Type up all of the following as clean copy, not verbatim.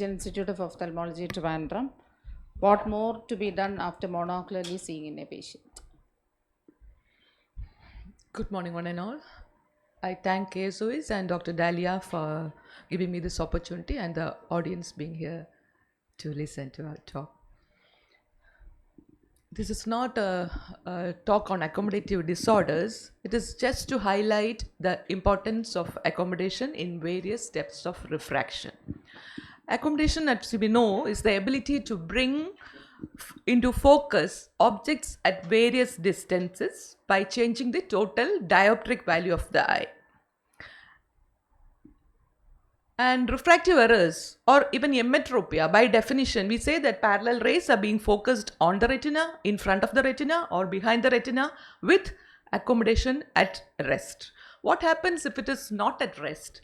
Institute of Ophthalmology, Trivandrum. What more to be done after monocularly seeing in a patient? Good morning, one and all. I thank KSOS and Dr. Dahlia for giving me this opportunity and the audience being here to listen to our talk. This is not a talk on accommodative disorders. It is just to highlight the importance of accommodation in various steps of refraction. Accommodation, as we know, is the ability to bring into focus objects at various distances by changing the total dioptric value of the eye. And refractive errors or even emmetropia, by definition, we say that parallel rays are being focused on the retina, in front of the retina or behind the retina with accommodation at rest. What happens if it is not at rest?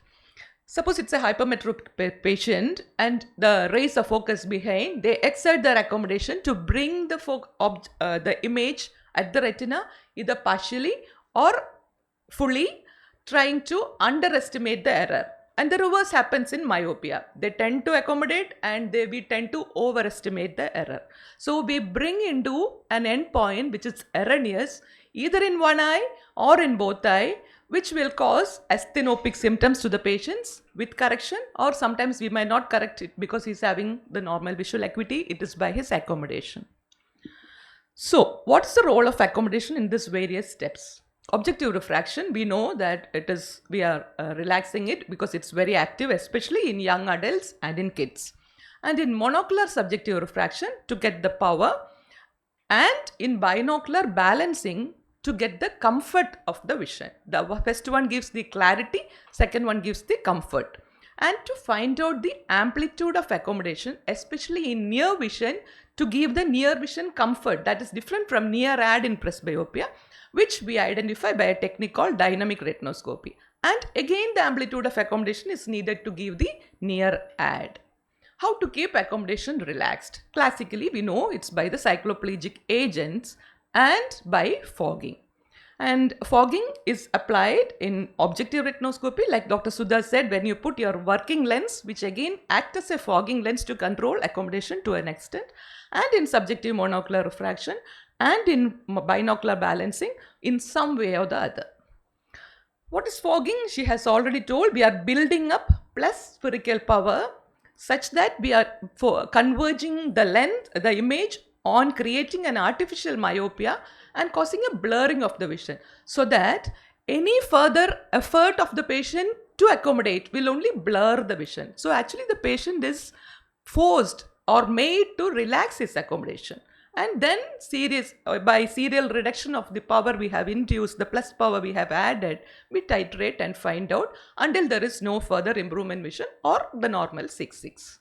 Suppose it's a hypermetropic patient and the rays are focused behind, they exert their accommodation to bring the image at the retina either partially or fully, trying to underestimate the error. And the reverse happens in myopia. They tend to accommodate and we tend to overestimate the error. So we bring into an endpoint which is erroneous either in one eye or in both eye, which will cause asthenopic symptoms to the patients with correction, or sometimes we might not correct it because he's having the normal visual acuity. It is by his accommodation. So what's the role of accommodation in these various steps? Objective refraction, we know that we are relaxing it because it's very active, especially in young adults and in kids. And in monocular subjective refraction to get the power, and in binocular balancing to get the comfort of the vision. The first one gives the clarity, second one gives the comfort. And to find out the amplitude of accommodation, especially in near vision, to give the near vision comfort that is different from near ad in presbyopia, which we identify by a technique called dynamic retinoscopy. And again, the amplitude of accommodation is needed to give the near ad. How to keep accommodation relaxed? Classically, we know it's by the cycloplegic agents and by fogging. And fogging is applied in objective retinoscopy, like Dr. Sudha said, when you put your working lens, which again acts as a fogging lens to control accommodation to an extent, and in subjective monocular refraction and in binocular balancing in some way or the other. What is fogging? She has already told we are building up plus spherical power such that we are converging the lens, the image on creating an artificial myopia and causing a blurring of the vision, so that any further effort of the patient to accommodate will only blur the vision. So actually the patient is forced or made to relax his accommodation. And then by serial reduction of the power we have induced, the plus power we have added, we titrate and find out until there is no further improvement vision or the normal 6/6.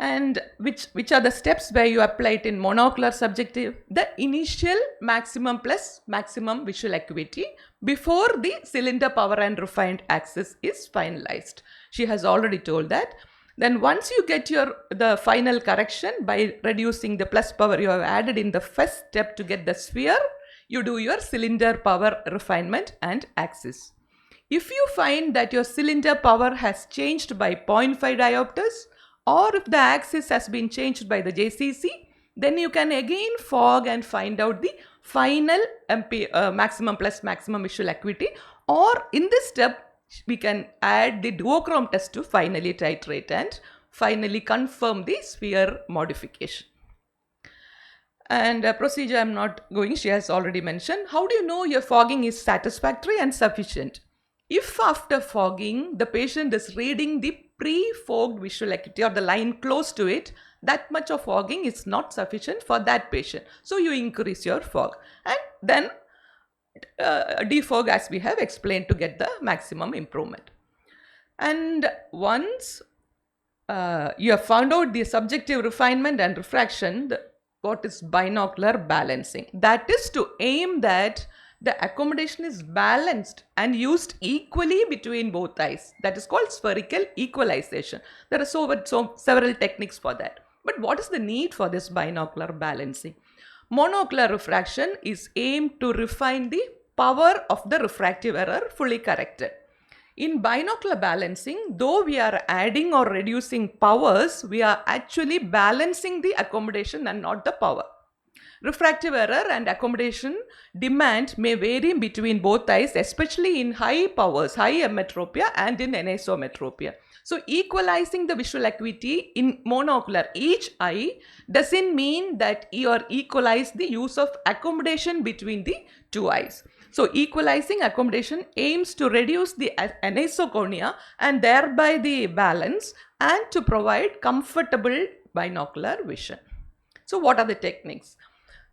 And which are the steps where you apply it in monocular subjective? The initial maximum plus maximum visual acuity before the cylinder power and refined axis is finalized. She has already told that. Then once you get the final correction by reducing the plus power you have added in the first step to get the sphere, you do your cylinder power refinement and axis. If you find that your cylinder power has changed by 0.5 diopters, or if the axis has been changed by the JCC, then you can again fog and find out the final maximum plus maximum visual acuity, or in this step we can add the duochrome test to finally titrate and finally confirm the sphere modification. And procedure I'm not going, she has already mentioned. How do you know your fogging is satisfactory and sufficient? If after fogging the patient is reading the pre-fogged visual acuity or the line close to it, that much of fogging is not sufficient for that patient. So you increase your fog and then defog as we have explained to get the maximum improvement. And once you have found out the subjective refinement and refraction, what is binocular balancing? That is to aim that the accommodation is balanced and used equally between both eyes. That is called spherical equalization. There are several techniques for that. But what is the need for this binocular balancing? Monocular refraction is aimed to refine the power of the refractive error fully corrected. In binocular balancing, though we are adding or reducing powers, we are actually balancing the accommodation and not the power. Refractive error and accommodation demand may vary between both eyes, especially in high powers, high emmetropia and in anisometropia. So equalizing the visual acuity in monocular each eye doesn't mean that you are equalize the use of accommodation between the two eyes. So equalizing accommodation aims to reduce the anisoconia and thereby the balance and to provide comfortable binocular vision. So what are the techniques?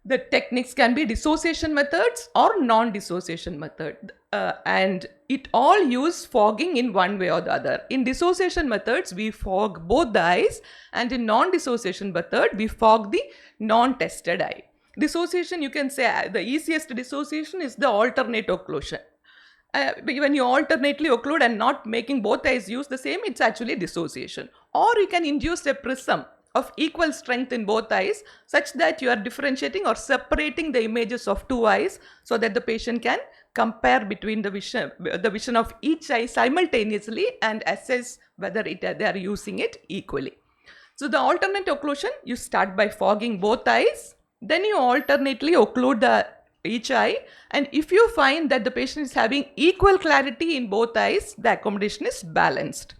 The techniques can be dissociation methods or non-dissociation method, and it all use fogging in one way or the other. In dissociation methods, we fog both the eyes, and in non-dissociation method, we fog the non-tested eye. Dissociation, you can say the easiest dissociation is the alternate occlusion. When you alternately occlude and not making both eyes use the same, it's actually dissociation. Or you can induce a prism of equal strength in both eyes such that you are differentiating or separating the images of two eyes so that the patient can compare between the vision of each eye simultaneously and assess whether they are using it equally. So the alternate occlusion, you start by fogging both eyes, then you alternately occlude each eye, and if you find that the patient is having equal clarity in both eyes, the accommodation is balanced.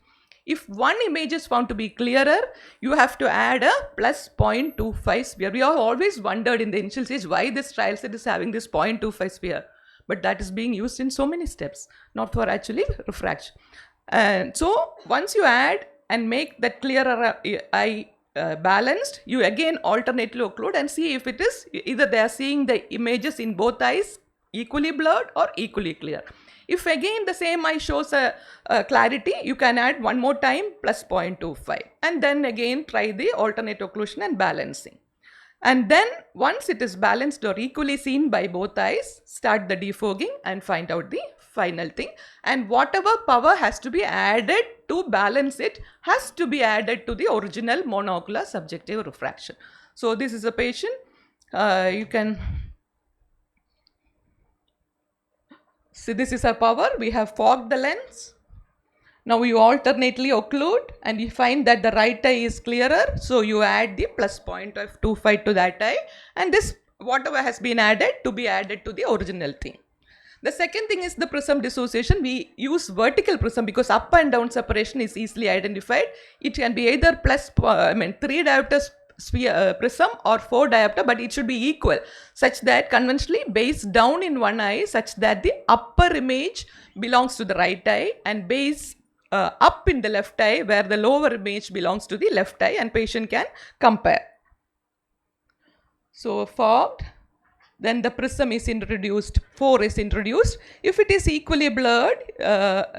If one image is found to be clearer, you have to add a plus 0.25 sphere. We have always wondered in the initial stage why this trial set is having this 0.25 sphere. But that is being used in so many steps, not for actually refraction. And so once you add and make that clearer eye balanced, you again alternately occlude and see if it is either they are seeing the images in both eyes equally blurred or equally clear. If again the same eye shows a clarity, you can add one more time plus 0.25 and then again try the alternate occlusion and balancing. And then once it is balanced or equally seen by both eyes, start the defogging and find out the final thing. And whatever power has to be added to balance it has to be added to the original monocular subjective refraction. So this is a patient. You can see this is our power. We have fogged the lens. Now you alternately occlude and you find that the right eye is clearer. So you add the plus 0.25 to that eye, and this whatever has been added to be added to the original thing. The second thing is the prism dissociation. We use vertical prism because up and down separation is easily identified. It can be either 3 diopter prism or 4 diopter, but it should be equal such that conventionally base down in one eye such that the upper image belongs to the right eye and base up in the left eye where the lower image belongs to the left eye, and patient can compare. So fogged, then the prism is introduced, 4 is introduced. If it is equally blurred,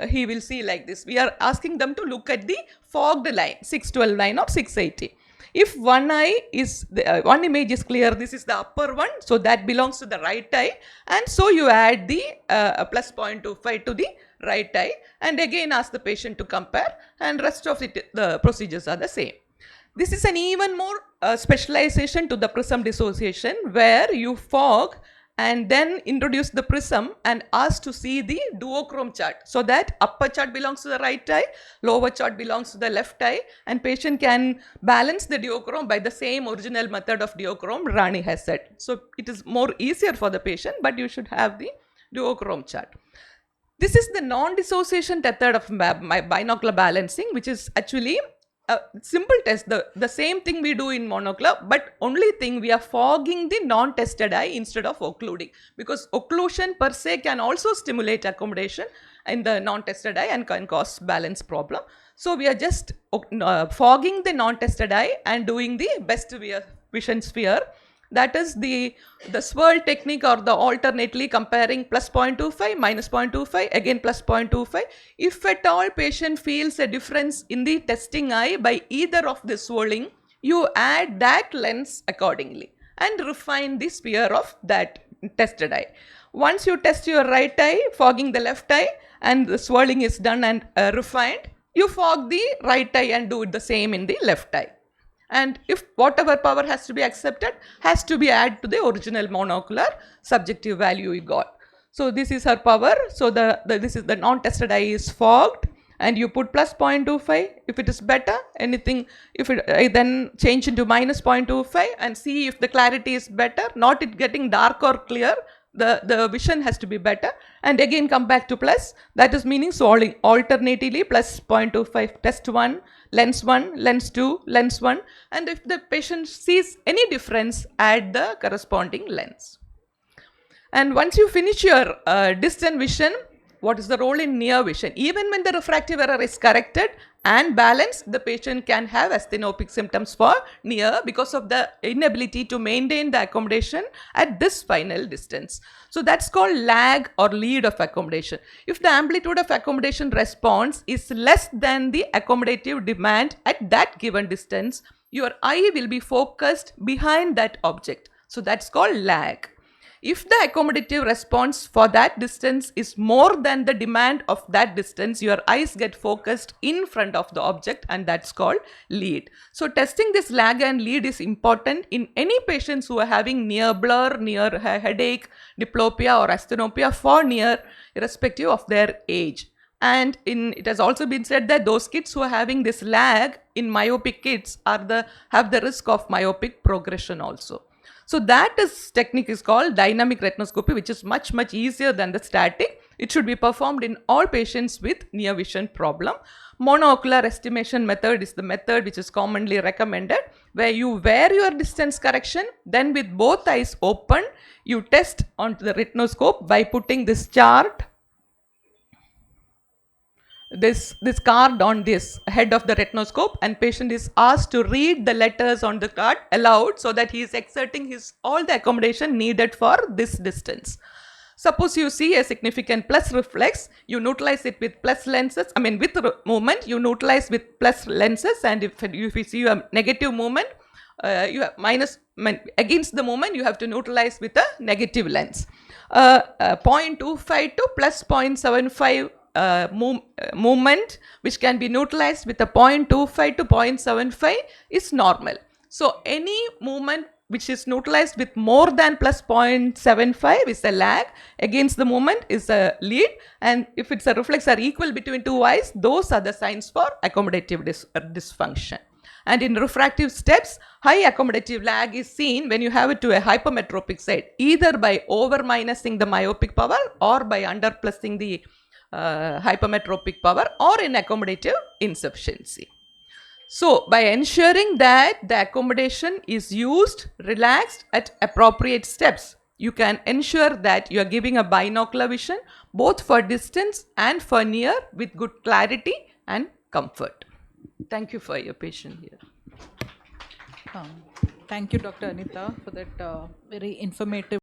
he will see like this. We are asking them to look at the fogged line, 612 line or 680. If one eye is, one image is clear, this is the upper one, so that belongs to the right eye, and so you add the plus 0.25 to the right eye and again ask the patient to compare, and rest of it, the procedures are the same. This is an even more specialization to the prism dissociation where you fog and then introduce the prism and ask to see the duochrome chart so that upper chart belongs to the right eye, lower chart belongs to the left eye, and patient can balance the duochrome by the same original method of duochrome Rani has said. So it is more easier for the patient, but you should have the duochrome chart. This is the non-dissociation method of binocular balancing, which is actually a simple test, the same thing we do in monocular, but only thing we are fogging the non-tested eye instead of occluding, because occlusion per se can also stimulate accommodation in the non-tested eye and can cause balance problem. So we are just fogging the non-tested eye and doing the best vision sphere. That is the swirl technique, or the alternately comparing plus 0.25, minus 0.25, again plus 0.25. If at all patient feels a difference in the testing eye by either of the swirling, you add that lens accordingly and refine the sphere of that tested eye. Once you test your right eye, fogging the left eye, and the swirling is done and refined, you fog the right eye and do it the same in the left eye. And if whatever power has to be accepted has to be added to the original monocular subjective value you got. So this is her power. So this is the non-tested eye is fogged, and you put plus 0.25. If it is better, anything, if it then change into minus 0.25 and see if the clarity is better, not it getting dark or clear. The vision has to be better, and again come back to plus. That is meaning solving alternatively plus 0.25 test 1, lens 2, lens 1, and if the patient sees any difference, add the corresponding lens. And once you finish your distant vision, what is the role in near vision? Even when the refractive error is corrected and balanced, the patient can have asthenopic symptoms for near because of the inability to maintain the accommodation at this final distance. So that's called lag or lead of accommodation. If the amplitude of accommodation response is less than the accommodative demand at that given distance, your eye will be focused behind that object. So that's called lag. If the accommodative response for that distance is more than the demand of that distance, your eyes get focused in front of the object, and that's called lead. So testing this lag and lead is important in any patients who are having near blur, near headache, diplopia or asthenopia for near, irrespective of their age. And it has also been said that those kids who are having this lag in myopic kids have the risk of myopic progression also. So that technique is called dynamic retinoscopy, which is much easier than the static. It should be performed in all patients with near vision problem. Monocular estimation method is the method which is commonly recommended, where you wear your distance correction, then with both eyes open, you test onto the retinoscope by putting this chart, this card on this head of the retinoscope, and patient is asked to read the letters on the card aloud, so that he is exerting all the accommodation needed for this distance. Suppose you see a significant plus reflex, you neutralize it with plus lenses, with movement, you neutralize with plus lenses, and if you see a negative movement, you have against the movement, you have to neutralize with a negative lens. 0.25 to plus 0.75 movement which can be neutralized with a 0.25 to 0.75 is normal. So any movement which is neutralized with more than plus 0.75 is a lag, against the movement is a lead, and if it's a reflex are equal between two eyes, those are the signs for accommodative dysfunction. And in refractive steps, high accommodative lag is seen when you have it to a hypermetropic side, either by over minusing the myopic power or by under plusing the hypermetropic power, or in accommodative insufficiency. So by ensuring that the accommodation is used, relaxed at appropriate steps, you can ensure that you are giving a binocular vision both for distance and for near with good clarity and comfort. Thank you for your patience here. Thank you, Dr. Anitha, for that very informative